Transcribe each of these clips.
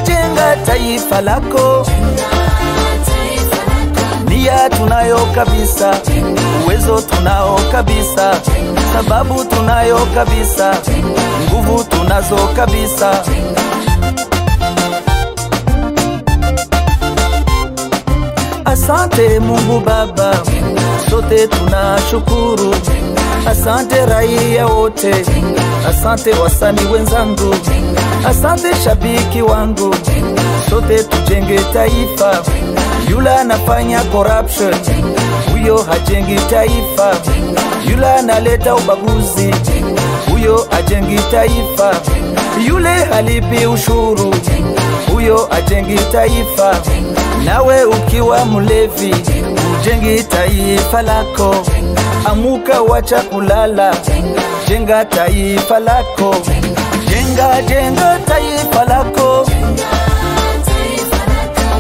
jenga taifa lako. Nia tunayo kabisa, uwezo tunao kabisa, sababu tunayo kabisa, nguvu tunazo kabisa. Asante Mungu Baba, sote tunashukuru. Asante raia wote, asante wasanii wenzangu, asante shabiki wangu, sote tujenge taifa. Yule anafanya corruption, huyo hajengi taifa. Yule analeta ubaguzi, huyo hajengi taifa. Yule halipi ushuru, huyo hajengi taifa. Nawe ukiwa mlevi, ujengi taifa lako. Amuka wacha kulala, jenga taifa lako. Jenga taifa lako.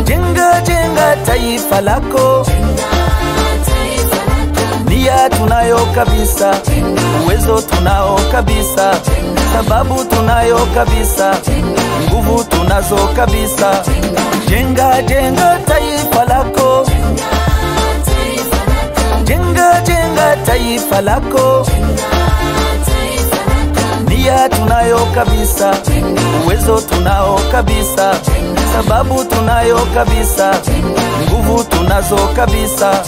Jenga taifa lako. Nia tunayo kabisa, uwezo tunao kabisa, sababu tunayo kabisa, nguvu tunazo kabisa. Jenga taifa lako. Jenga taifa lako. Nia tunayo kabisa, uwezo tunao kabisa, sababu tunayo kabisa, nguvu tunazo kabisa.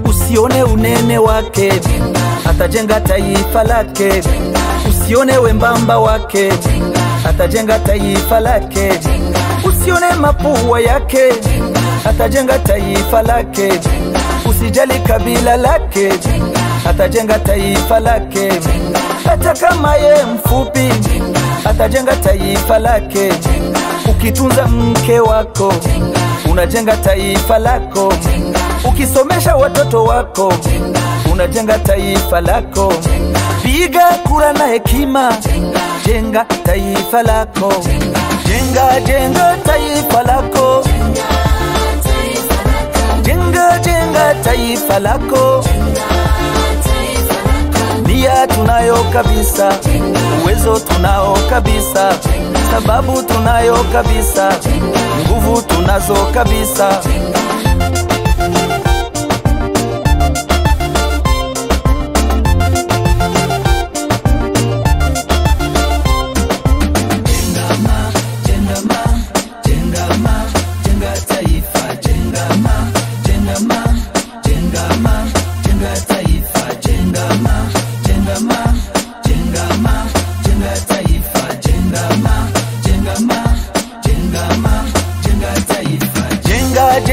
Usione unene wake, atajenga taifa lake. Usione wembamba wake, atajenga taifa lake. Usione mapua yake, atajenga taifa lake. Usijali kabila lake, atajenga taifa lake. Hata kama ye mfupi, atajenga taifa lake. Ukitunza mke wako, unajenga taifa lako. Ukisomesha watoto wako, unajenga taifa lako. Piga kura na hekima, jenga taifa lako. Jenga taifa lako. Jenga taifa lako. Nia tunayo kabisa, uwezo tunao kabisa, sababu tunayo kabisa, nguvu tunazo kabisa.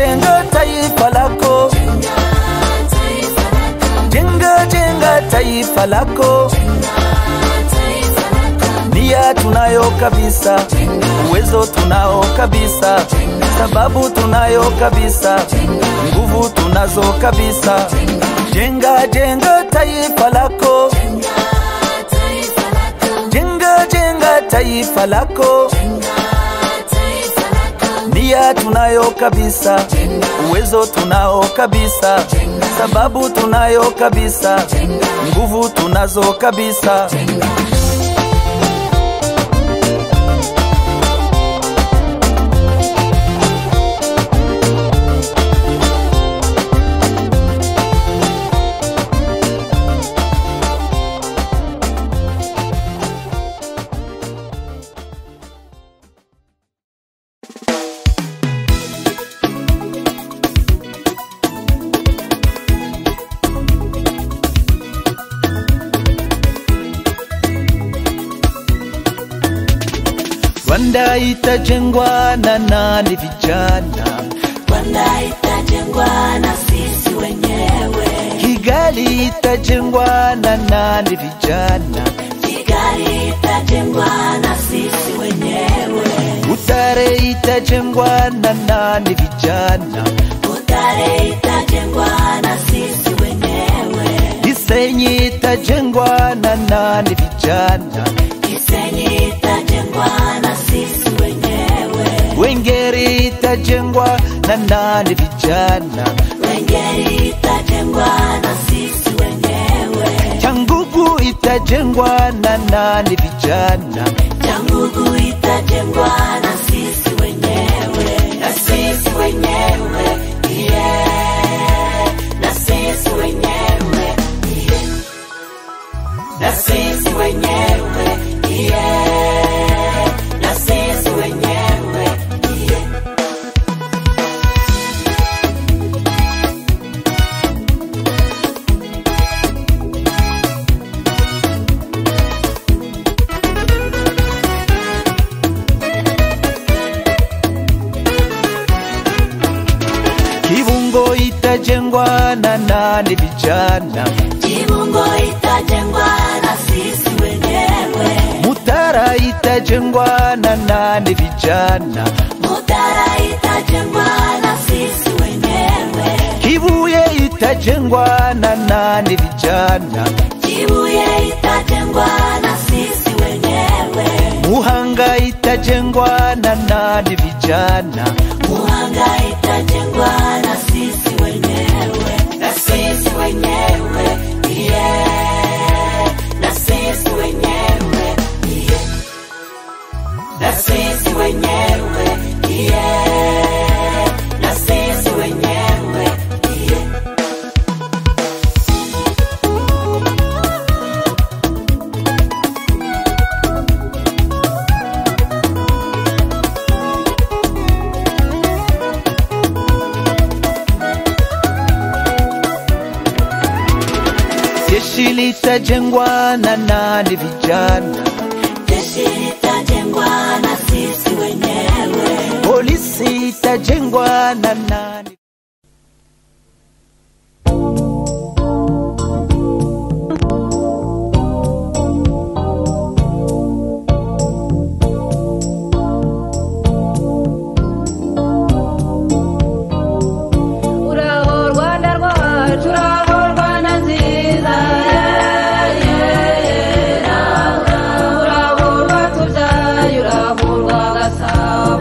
Jenga taifa lako. Jenga taifa lako. Nia tunayo kabisa, uwezo tunao kabisa, sababu tunayo kabisa, nguvu tunazo kabisa. Jenga taifa lako. Jenga taifa lako. Nia tunayo kabisa, uwezo tunao kabisa, sababu tunayo kabisa, nguvu tunazo kabisa. Rwanda itajengwa na nani vijana? Rwanda itajengwa na sisi wenyewe. Kigali itajengwa na nani vijana? Kigali itajengwa na sisi wenyewe. Butare itajengwa na nani vijana? Butare itajengwa na sisi wenyewe. Gisenyi itajengwa na nani vijana? Gisenyi itajengwa na sisi wenyewe. Wengeri itajengwa na nani vijana? Wengeri itajengwa itajengwa na nani vijana? Jangugu itajengwa na sisi wenyewe, na sisi wenyewe, yeah. Na sisi wenyewe, yeah. Na sisi wenyewe, yeah. Na sisi wenyewe, yeah. Kibungo itajengwa na nani vijana? Kibungo itajengwa na sisi wenyewe. Mutara itajengwa na nani vijana? Mutara itajengwa na sisi wenyewe. Kibuye itajengwa na nani vijana? Kibuye itajengwa na sisi wenyewe. Muhanga itajengwa na nani vijana? Muhanga itajengwa na sisi wenyewe, na sisi wenyewe, yeah. Na sisi wenyewe, yeah. Na sisi wenyewe, yeah. Na sisi wenyewe, yeah. Jeshi litajengwa na nani vijana? Jeshi litajengwa na sisi wenyewe. Polisi itajengwa na nani?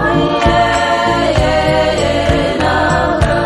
Yeah, yeah, yeah, nah.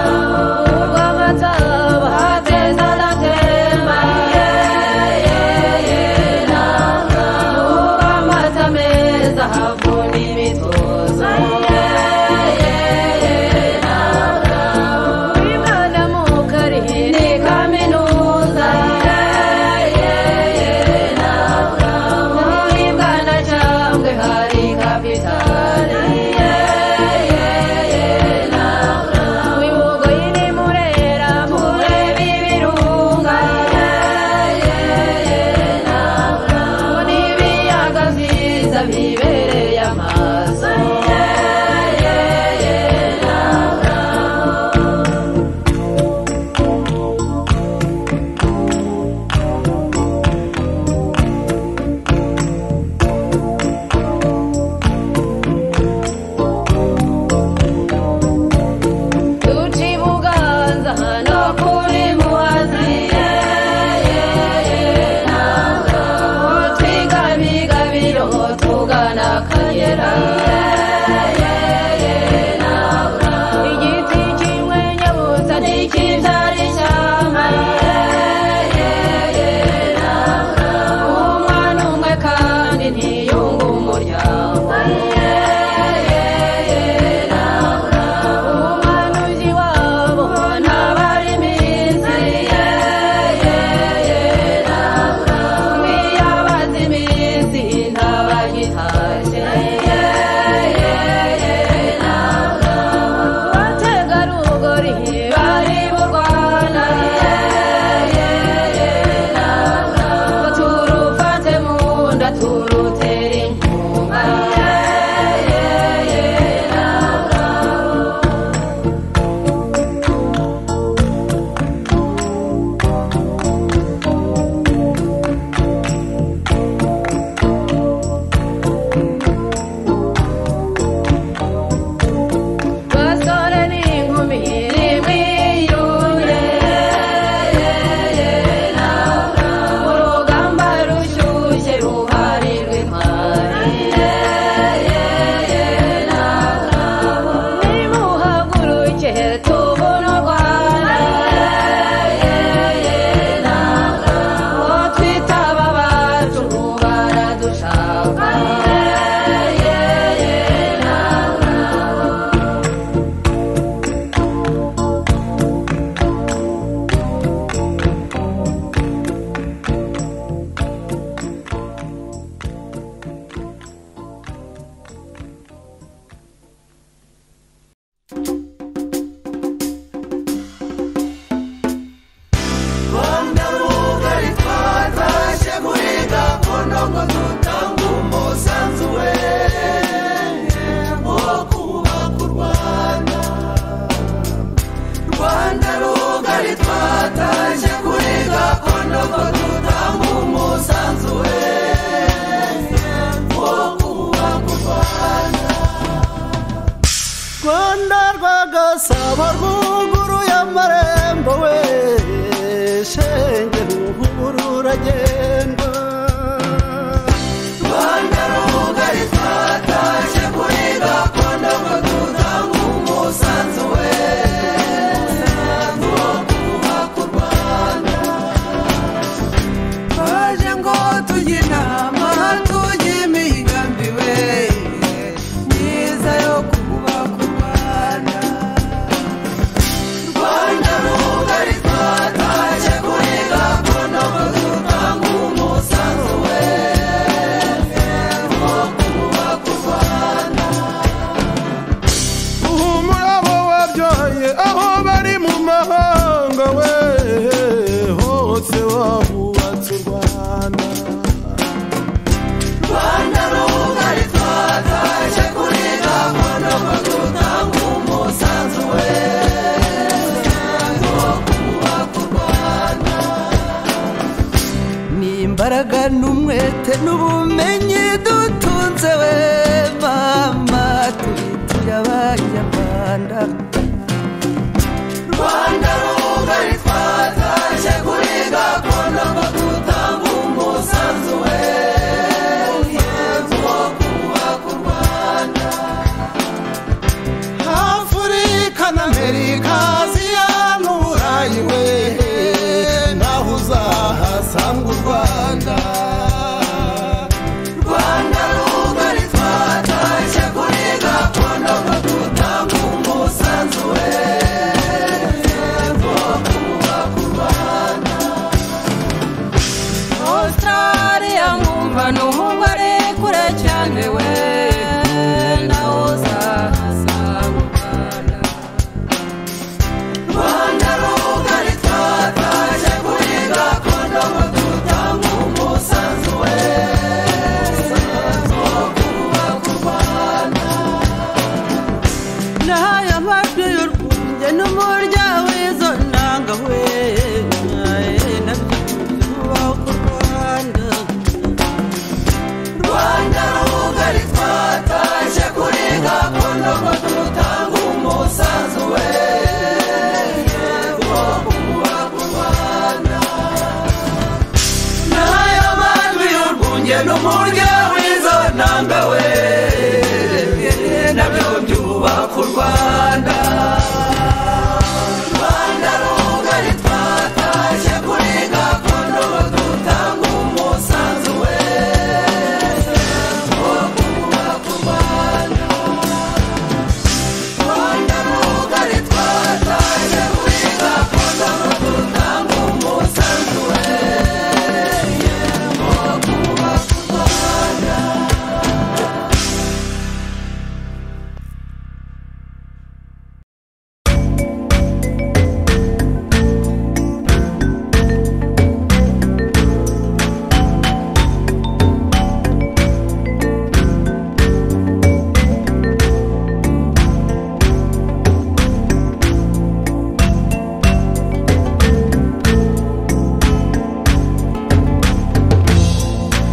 gakondo ngo dutange umusanzu we wo kubaka u Rwanda. Rwanda rugari twatashye kuri gakondo ngo dutange umusanzu we wo kubaka u Rwanda. Rwanda rwagasabo rwuguruye amarembo we shenge ruhuru ruragenda. Rwanda rugari twatashye kuri gakondo ngo dutange umusanzu we wo kubaka u Rwanda. Twaje ngo tujye inama tujye imigambi we myiza yo kubaka u Rwanda. Rwanda rugari twatashye kuri gakondo ngo dutange umusanzu we wo kubaka u Rwanda. Umurabo wabyaye aho bari mu mahanga we hose wahubatse u Rwanda. Rwanda rugari twatashye kuri gakondo ngo dutange umusanzu we wo kubaka u Rwanda. Ni imbaraga n'umwete n'ubumenyi dutunze we mama tubituye abanyarwanda. Rwanda rugari twatashye kuri gakondo ngo dutange umusanzu we wo kubaka u Rwanda. Afurika na Amerika, Aziya n'Uburayi we naho uzahasanga u Rwanda. Rwanda rugari twatashye kuri gakondo ngo dutange umusanzu we wo kubaka u Rwanda. Australia nkumva n'umuhungu ari kure cyane we naho uzahasanga u Rwanda. Rwanda rugari twatashye kuri gakondo ngo dutange umusanzu we wo kubaka u Rwanda. Nahaye amajwi y'urwunge n'umurya w'izo ndanga we nabyo byubaka u Rwanda. Rwanda rugari twatashye kuri gakondo ngo dutange umusanzu we wo kubaka u Rwanda. Nahaye amajwi y'urwunge n'umurya w'izo ndanga we nabyo byubaka u Rwanda. Rwanda rugari twatashye kuri gakondo ngo dutange umusanzu we wo kubaka u Rwanda. Rwanda rugari twatashye kuri gakondo ngo dutange umusanzu we wo kubaka u Rwanda.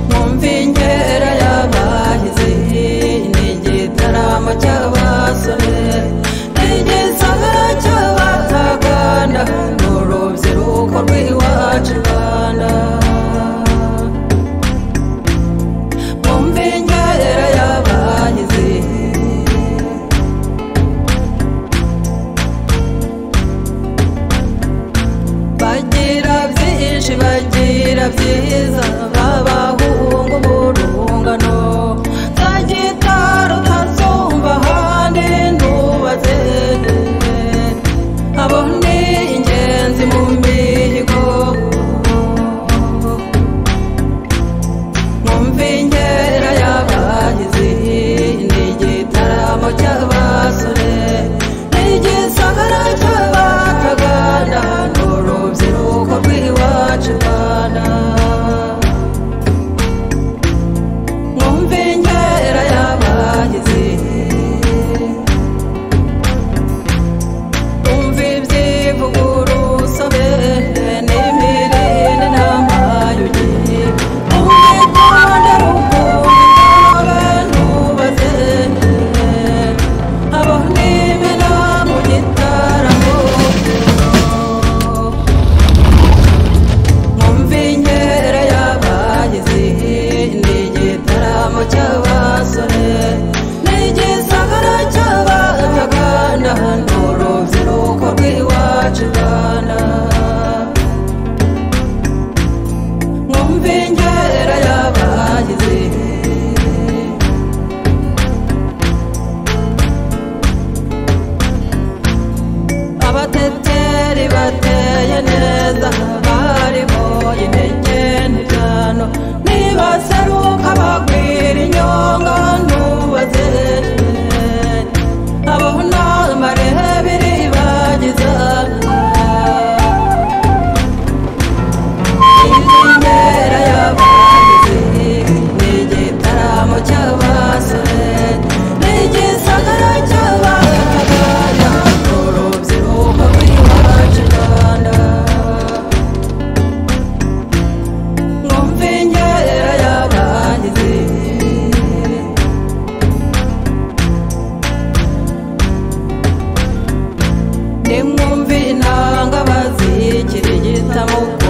Mwumva ingera y'abahizi n'igitaramo cy'abasore n'igisagara cy'abataganda n'urubyiruko rw'iwacu u Rwanda. Mwumva ingera y'abahizi bagira byinshi bagira byiza babahungu b'urungano za gitari utazumva ahandi ntubaze. Abo ni ingenzi mu mihigo. Mwumva ingera y'abahizi n'igitaramo cy'abasore n'igisagara cy'abataganda n'urubyiruko rw'iwacu u Rwanda. Mungu